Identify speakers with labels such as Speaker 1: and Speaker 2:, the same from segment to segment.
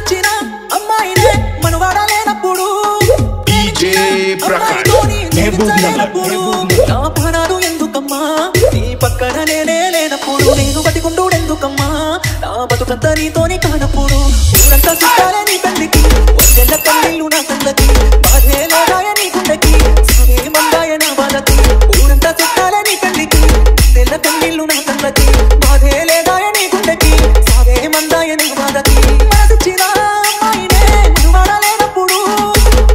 Speaker 1: మనసిచ్చిన అమ్మాయినే మనవాడ లేనప్పుడు నా ప్రాణాలు ఎందుకమ్మా నీ పక్కన నేనే లేనప్పుడు నేను బతికుండూడెందుకమ్మా నా బతుకంతా నీతోని కానప్పుడు ఊరంతా చుట్టాలే నీ పెళ్లికి వందెళ్ళ కన్నీళ్ళు నా కళ్ళకి బాధే లేదాయ నీ గుండెకి సాగే మందాయ నా బాధకి ఊరంతా చుట్టాలే నీ పెళ్లికి వందెళ్ళ కన్నీళ్ళు నా కళ్ళకి బాధే లేదాయ నీ గుండెకి సాగే మందాయ నా బాధకి మనసిచ్చిన అమ్మాయినే మనవాడ లేనప్పుడు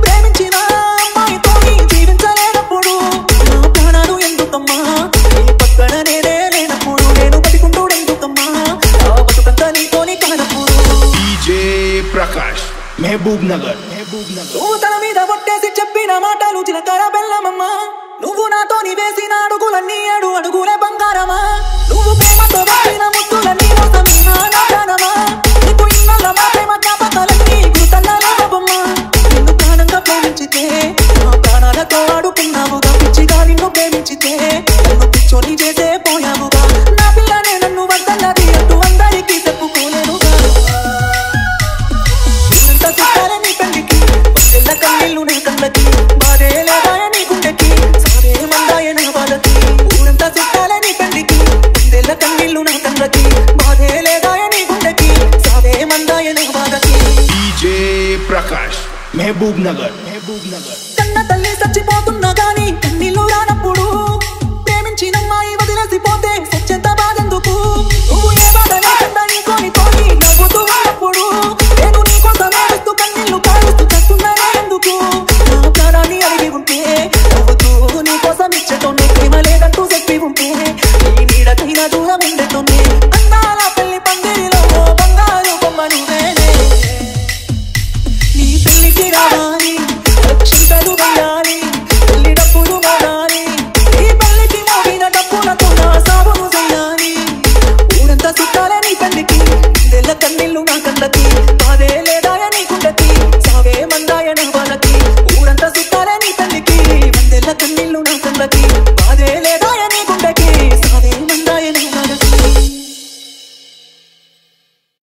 Speaker 1: ప్రేమించిన అమ్మాయితోని జీవించలేనప్పుడు నా ప్రాణాలు ఎందుకమ్మా నీ పక్కన నేనే లేనప్పుడు నేను బతికుండూడెందుకమ్మా నా బతుకంతా నీతోని కానప్పుడు
Speaker 2: ప్రకాష్ మహబూబ్ నగర్
Speaker 1: నువ్వు తన మీద ఒట్టేసి చెప్పిన మాటలు చిలకర బెల్లమమ్మా నువ్వు నాతోని వేసిన అడుగులన్నీ 7 అడుగులే బంగారమా నువ్వు ప్రేమతో వేసిన ముద్దులన్నీ మోసమేనా నా ప్రాణమా నీకు ఇన్నోళ్ళ మా ప్రేమ జ్ఞాపకాలన్నీ గుర్తన్నా లేవమ్మా నిన్ను ప్రాణంగా ప్రేమించితే నా ప్రాణాలతో ఆడుకున్నావుగా పిచ్చిగా నిన్ను ప్రేమించితే నన్ను పిచ్చోని చేసే పోయావుగా నా పిల్లనే నన్ను వద్దన్నది అంటూ అందరికీ చెప్పుకోలేనుగా ఊరంతా చుట్టాలే నీ పెళ్లికి వందెళ్ళ కన్నీళ్ళు నా కళ్ళకి బాధే లేదాయ నీ గుండెకి సాగే మందాయ నా బాధకి ఊరంతా చుట్టాలే నీ పెళ్లికి వందెళ్ళ కన్నీళ్ళు నా కళ్ళకి బాధే లేదాయ నీ గుండెకి సాగే మందాయ నా బాధకి
Speaker 2: ప్రకాష్ మహబూబ్ నగర్
Speaker 1: కన్న తల్లి చచ్చిపోతున్నా గాని కన్నీళ్ళు రానప్పుడు ప్రేమించినమ్మాయి వదిలేసిపోతే సత్యంత బాధెందుకు నువ్వు ఏ బాధ లేకుండా నీతోని నవ్వుతూ ఉన్నప్పుడు నేను నీ కోసం ఏడుస్తూ కన్నీళ్ళు కారుస్తూ చస్తున్నానే ఎందుకు నా ప్రాణాన్ని అడిగి ఉంటే నవ్వుతూ నీ కోసం ఇచ్చటోనే ప్రేమ లేదంటూ చెప్పి ఉంటే నీ నీడకైనా దూరం ఉండేటోనే అందాల పెళ్లి పందిరిలో బంగారు బొమ్మ నువ్వేనే నీ పెళ్లికి రావాలి రక్షించలు వేయాలి పెళ్లి డబ్బులు మోగాలి నీ పెళ్లికి మోగిన డబ్బులతో నా సాగును చేయాలి ఊరంతా చుట్టాలే నీ పెళ్లికి వందెళ్ళ కన్నీళ్ళు నా కళ్ళకి బాధే లేదాయ నీ గుండెకి సాగే మందాయ నా బాధకి ఊరంతా చుట్టాలే నీ పెళ్లికి వందెళ్ళ కన్నీళ్ళు నా కళ్ళకి బాధే లేదాయ